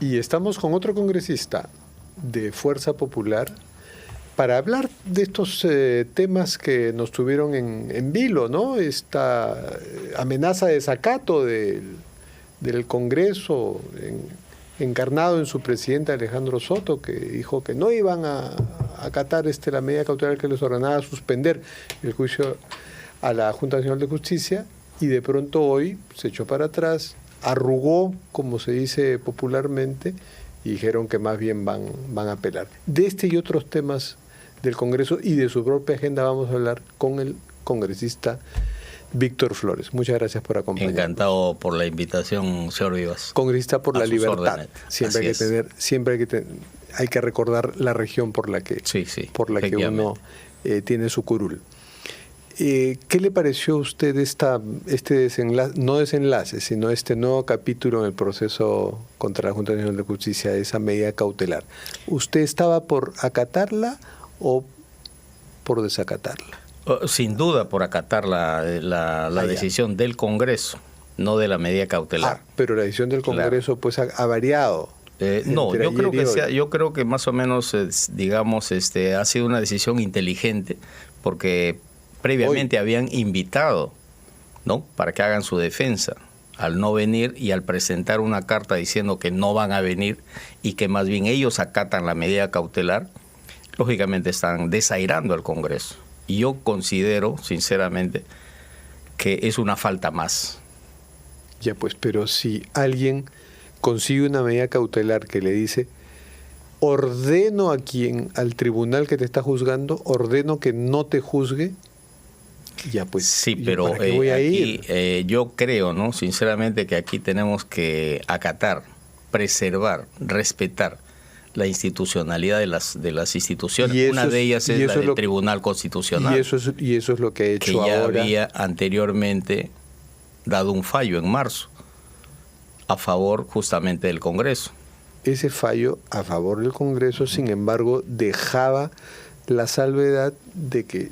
Y estamos con otro congresista de Fuerza Popular para hablar de estos temas que nos tuvieron en vilo, ¿no? Esta amenaza de desacato del Congreso, encarnado en su presidente Alejandro Soto, que dijo que no iban a acatar la medida cautelar que les ordenaba suspender el juicio a la Junta Nacional de Justicia, y de pronto hoy se echó para atrás, arrugó, como se dice popularmente, y dijeron que más bien van a apelar. De este y otros temas del Congreso y de su propia agenda vamos a hablar con el congresista Víctor Flores. Muchas gracias por acompañarnos. Encantado por la invitación, señor Vivas. Congresista por la libertad. Órdenes. Siempre hay que recordar la región por la que uno tiene su curul. ¿Qué le pareció a usted este desenlace, no desenlace, sino este nuevo capítulo en el proceso contra la Junta Nacional de Justicia, esa medida cautelar? ¿Usted estaba por acatarla o por desacatarla? Sin duda por acatar la decisión del Congreso, no de la medida cautelar. Pero la decisión del Congreso pues ha variado. No, yo creo que más o menos, digamos, ha sido una decisión inteligente, porque previamente habían invitado, ¿no?, para que hagan su defensa. Al no venir y al presentar una carta diciendo que no van a venir y que más bien ellos acatan la medida cautelar, lógicamente están desairando al Congreso. Y yo considero, sinceramente, que es una falta más. Ya pues, pero si alguien consigue una medida cautelar que le dice: ordeno al tribunal que te está juzgando, ordeno que no te juzgue, ya pues, sí, pero ¿para qué voy a ir? Yo creo, ¿no?, sinceramente, que aquí tenemos que acatar, preservar, respetar la institucionalidad de las instituciones. Una de ellas es la del Tribunal Constitucional. Y eso es lo que ha hecho que ya ahora. Había anteriormente dado un fallo en marzo a favor justamente del Congreso. Ese fallo a favor del Congreso, sin embargo, dejaba la salvedad de que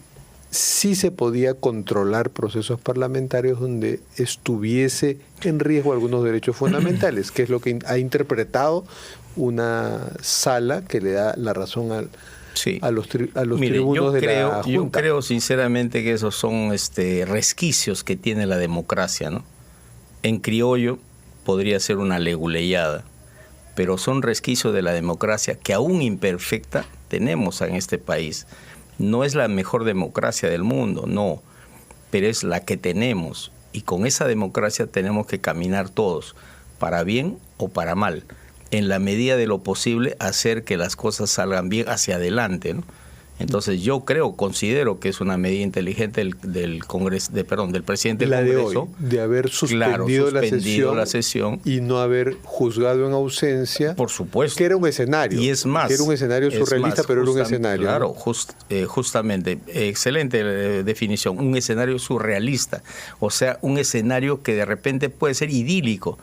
sí se podía controlar procesos parlamentarios donde estuviese en riesgo algunos derechos fundamentales, que es lo que ha interpretado una sala que le da la razón a los tribunos de la Junta. Yo creo sinceramente que esos son resquicios que tiene la democracia, ¿no? En criollo podría ser una leguleyada, pero son resquicios de la democracia que, aún imperfecta, tenemos en este país. No es la mejor democracia del mundo, no, pero es la que tenemos, y con esa democracia tenemos que caminar todos, para bien o para mal, en la medida de lo posible hacer que las cosas salgan bien hacia adelante, ¿no? Entonces yo considero que es una medida inteligente del presidente del Congreso, de haber suspendido la sesión y no haber juzgado en ausencia. Por supuesto. Que era un escenario. Y es más. Que era un escenario surrealista, pero era un escenario. Claro, justamente. Excelente definición. Un escenario surrealista. O sea, un escenario que de repente puede ser idílico,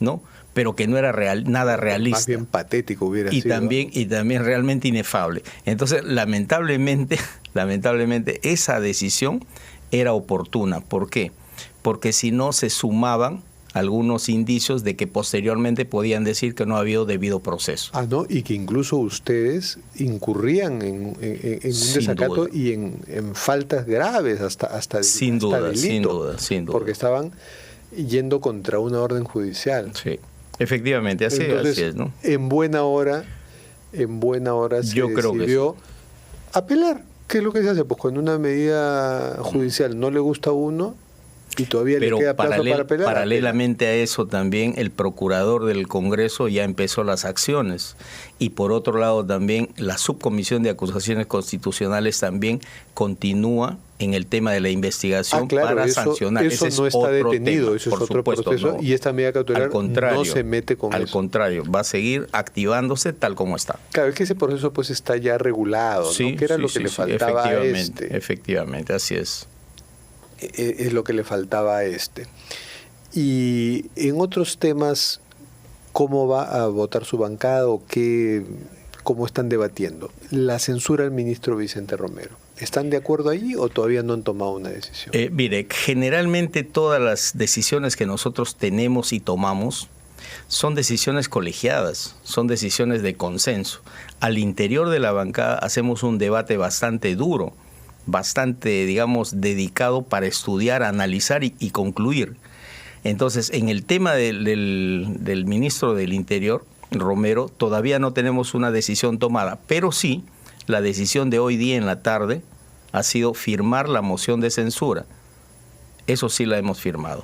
¿no?, pero que no era nada realista. Más bien patético hubiera sido. Y también realmente inefable. Entonces, lamentablemente, esa decisión era oportuna. ¿Por qué? Porque si no, se sumaban algunos indicios de que posteriormente podían decir que no ha habido debido proceso. ¿No? Y que incluso ustedes incurrían en un desacato y en faltas graves, hasta sin duda, delito. Sin duda. Porque estaban yendo contra una orden judicial. Sí. Efectivamente, así es, ¿no? En buena hora se decidió apelar. ¿Qué es lo que se hace? Pues cuando una medida judicial no le gusta a uno y todavía le queda plazo para apelar. Paralelamente a eso también el procurador del Congreso ya empezó las acciones, y por otro lado también la subcomisión de acusaciones constitucionales también continúa en el tema de la investigación para sancionar. Eso no está detenido, eso es otro proceso, y esta medida cautelar no se mete con eso. Al contrario, va a seguir activándose tal como está. Claro, es que ese proceso pues está ya regulado, ¿no? Que era lo que le faltaba a este. Efectivamente, así es. Es lo que le faltaba a este. Y en otros temas, ¿cómo va a votar su bancada o cómo están debatiendo? La censura al ministro Vicente Romero. ¿Están de acuerdo allí o todavía no han tomado una decisión? Mire, generalmente todas las decisiones que nosotros tenemos y tomamos Son decisiones colegiadas, son decisiones de consenso. Al interior de la bancada hacemos un debate bastante duro, bastante, digamos, dedicado para estudiar, analizar y concluir. Entonces, en el tema del ministro del Interior, Romero, todavía no tenemos una decisión tomada, pero sí, la decisión de hoy día en la tarde ha sido firmar la moción de censura. Eso sí la hemos firmado.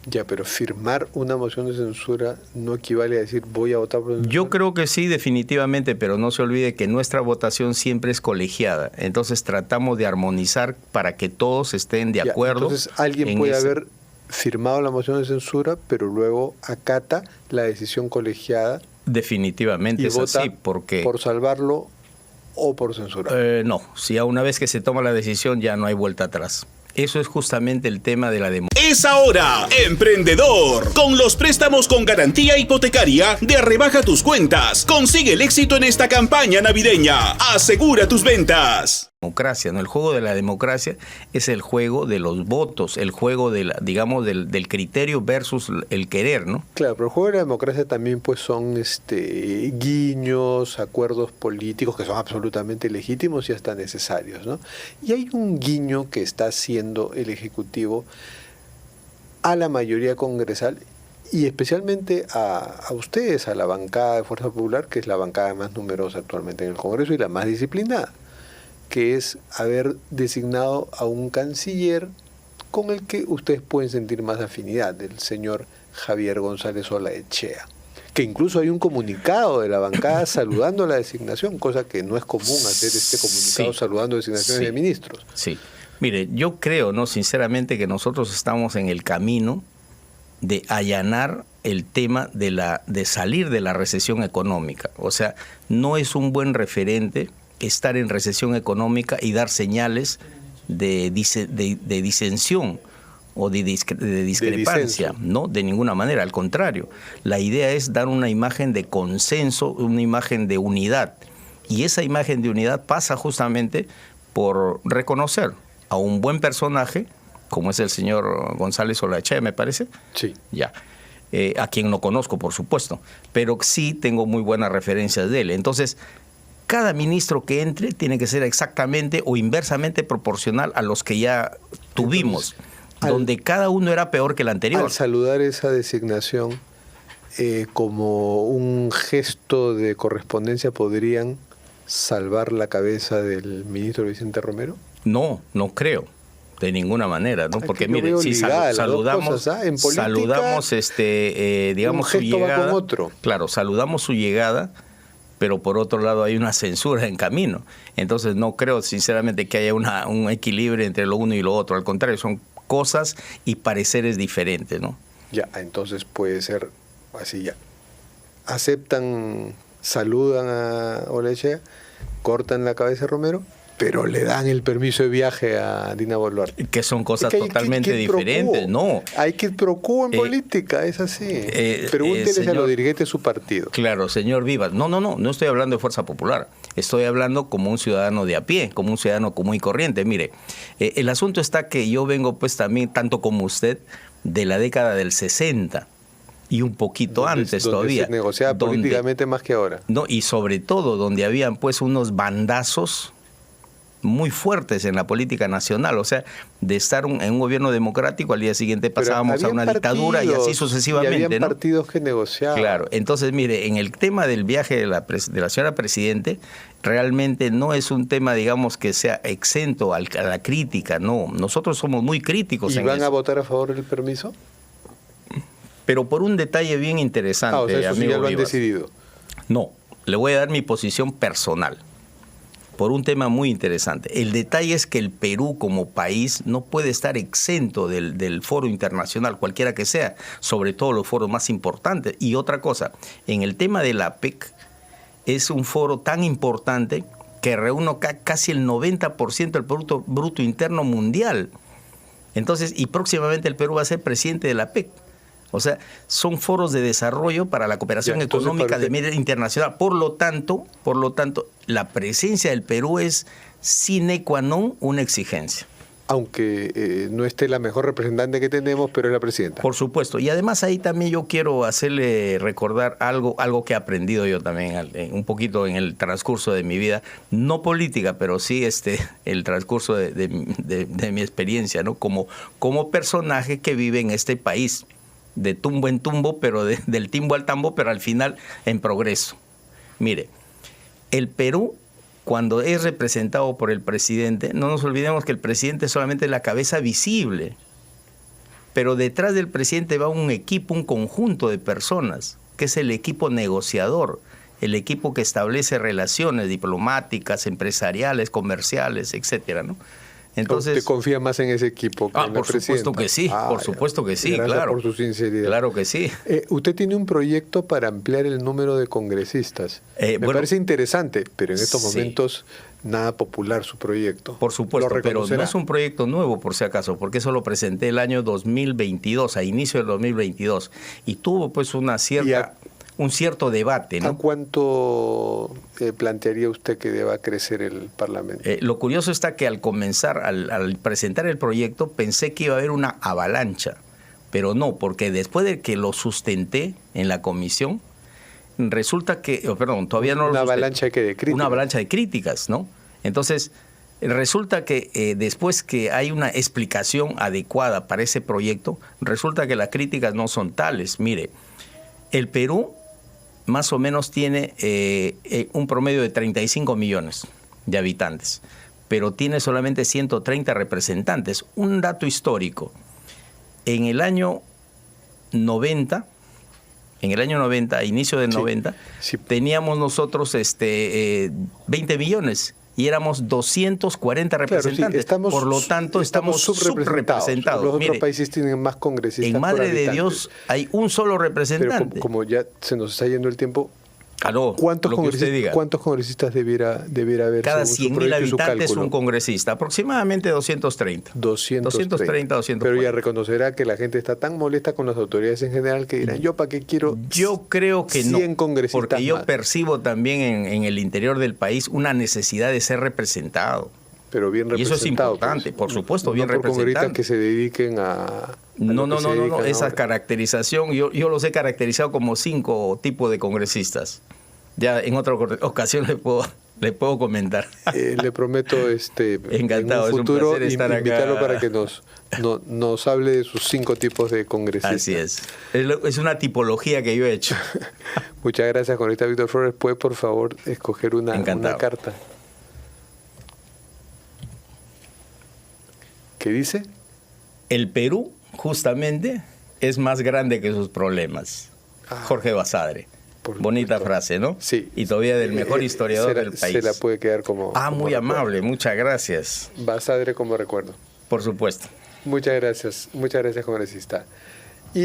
Ya, pero firmar una moción de censura no equivale a decir voy a votar por censura. Yo creo que sí, definitivamente, pero no se olvide que nuestra votación siempre es colegiada. Entonces tratamos de armonizar para que todos estén de acuerdo. Entonces alguien puede haber firmado la moción de censura, pero luego acata la decisión colegiada. Definitivamente y es vota así, porque por salvarlo o por censurar. No, si a una vez que se toma la decisión ya no hay vuelta atrás. Eso es justamente el tema de la democracia. Es ahora, emprendedor. Con los préstamos con garantía hipotecaria de Rebaja Tus Cuentas. Consigue el éxito en esta campaña navideña. Asegura tus ventas. Democracia, ¿no? El juego de la democracia es el juego de los votos, el juego de la, digamos, del criterio versus el querer, ¿no? Claro, pero el juego de la democracia también pues son guiños, acuerdos políticos que son absolutamente legítimos y hasta necesarios, ¿no? Y hay un guiño que está haciendo el Ejecutivo a la mayoría congresal y especialmente a ustedes, a la bancada de Fuerza Popular, que es la bancada más numerosa actualmente en el Congreso y la más disciplinada, que es haber designado a un canciller con el que ustedes pueden sentir más afinidad, el señor Javier González Olaechea, que incluso hay un comunicado de la bancada saludando la designación, cosa que no es común hacer este comunicado saludando designaciones de ministros. Sí, mire, yo creo, no, sinceramente, que nosotros estamos en el camino de allanar el tema de salir de la recesión económica. O sea, no es un buen referente estar en recesión económica y dar señales de disensión o de discrepancia, ¿no? De ninguna manera, al contrario. La idea es dar una imagen de consenso, una imagen de unidad. Y esa imagen de unidad pasa justamente por reconocer a un buen personaje, como es el señor González Olaechea, me parece. Sí. Ya. A quien no conozco, por supuesto, pero sí tengo muy buenas referencias de él. Entonces, cada ministro que entre tiene que ser exactamente o inversamente proporcional a los que ya tuvimos, donde cada uno era peor que el anterior. Al saludar esa designación como un gesto de correspondencia, ¿podrían salvar la cabeza del ministro Vicente Romero? No, no creo. De ninguna manera, ¿no? Porque mire, si saludamos, cosas, en política, saludamos digamos, su llegada. Va con otro. Claro, saludamos su llegada, pero por otro lado hay una censura en camino. Entonces no creo sinceramente que haya un equilibrio entre lo uno y lo otro. Al contrario, son cosas y pareceres diferentes, ¿no? Ya, entonces puede ser así ya. Aceptan, saludan a Olaechea, cortan la cabeza a Romero, pero le dan el permiso de viaje a Dina Boluarte. Que son cosas totalmente diferentes, ¿no? Hay que pro quo en política, es así. Pregúnteles a los dirigentes de su partido. Claro, señor Vivas. No estoy hablando de Fuerza Popular. Estoy hablando como un ciudadano de a pie, como un ciudadano común y corriente. Mire, el asunto está que yo vengo pues también, tanto como usted, de la década del 60. Y un poquito antes todavía. Se negociaba políticamente más que ahora. No, y sobre todo donde habían pues unos bandazos muy fuertes en la política nacional, o sea, de estar en un gobierno democrático, al día siguiente pasábamos a una dictadura y así sucesivamente. Y habían ¿no? partidos que negociaban. Claro, entonces mire, en el tema del viaje de la señora Presidente, realmente no es un tema, digamos, que sea exento a la crítica, no, nosotros somos muy críticos. ¿Y van a votar a favor del permiso? Pero por un detalle bien interesante, o sea, eso amigo sí ya lo han Vivas. decidido. No, le voy a dar mi posición personal. Por un tema muy interesante. El detalle es que el Perú como país no puede estar exento del foro internacional, cualquiera que sea, sobre todo los foros más importantes. Y otra cosa, en el tema de la APEC, es un foro tan importante que reúne casi el 90% del Producto Bruto Interno Mundial. Entonces, y próximamente el Perú va a ser presidente de la APEC. O sea, son foros de desarrollo para la cooperación económica de media internacional. Por lo tanto, la presencia del Perú es sine qua non una exigencia. aunque no esté la mejor representante que tenemos, pero es la presidenta. Por supuesto. Y además ahí también yo quiero hacerle recordar algo que he aprendido yo también un poquito en el transcurso de mi vida, no política, pero sí el transcurso de mi experiencia, ¿no? Como personaje que vive en este país, de tumbo en tumbo, pero del timbo al tambo, pero al final en progreso. Mire, el Perú, cuando es representado por el presidente, no nos olvidemos que el presidente es solamente la cabeza visible, pero detrás del presidente va un equipo, un conjunto de personas, que es el equipo negociador, el equipo que establece relaciones diplomáticas, empresariales, comerciales, etcétera, ¿no? Entonces, ¿usted confía más en ese equipo que en la presidenta? Supuesto que sí, por supuesto que sí, gracias claro. por su sinceridad. Claro que sí. Usted tiene un proyecto para ampliar el número de congresistas. Me parece interesante, pero en estos momentos nada popular su proyecto. Por supuesto, pero no es un proyecto nuevo, por si acaso, porque eso lo presenté el año 2022, a inicio del 2022, y tuvo pues un cierto debate, ¿no? ¿A cuánto plantearía usted que deba crecer el Parlamento? Lo curioso está que al comenzar, al presentar el proyecto, pensé que iba a haber una avalancha, pero no, porque después de que lo sustenté en la comisión, resulta que, todavía no una avalancha de críticas. Una avalancha de críticas, ¿no? Entonces, resulta que después que hay una explicación adecuada para ese proyecto, resulta que las críticas no son tales. Mire, el Perú más o menos tiene un promedio de 35 millones de habitantes, pero tiene solamente 130 representantes. Un dato histórico, en el año 90, a inicio del 90, teníamos nosotros 20 millones y éramos 240 representantes. Claro, por lo tanto, estamos subrepresentados. Los otros países tienen más congresistas. En Madre de Dios hay un solo representante. Pero como ya se nos está yendo el tiempo, Aló, ¿cuántos congresistas debiera haber? Cada 100.000 habitantes un congresista, aproximadamente 230. 230, 240. Pero ya reconocerá que la gente está tan molesta con las autoridades en general que dirán, ¿yo para qué quiero? Yo creo que 100 no, congresistas porque yo más? Percibo también en el interior del país una necesidad de ser representado. Pero bien representado. Y eso es importante, por supuesto, bien representado. Congresistas que se dediquen a no, esa caracterización, yo los he caracterizado como 5 tipos de congresistas. Ya en otra ocasión le puedo comentar. Le prometo encantado, en un futuro es un placer estar invitarlo acá para que nos hable de sus 5 tipos de congresistas. Así es una tipología que yo he hecho. Muchas gracias, congresista Víctor Flores. ¿Puede por favor escoger una carta? ¿Qué dice? El Perú, justamente, es más grande que sus problemas. Jorge Basadre. Bonita frase, ¿no? Sí. Y todavía del mejor historiador del país. Se la puede quedar como muy recuerdo. Amable, muchas gracias. Basadre como recuerdo. Por supuesto. Muchas gracias, congresista.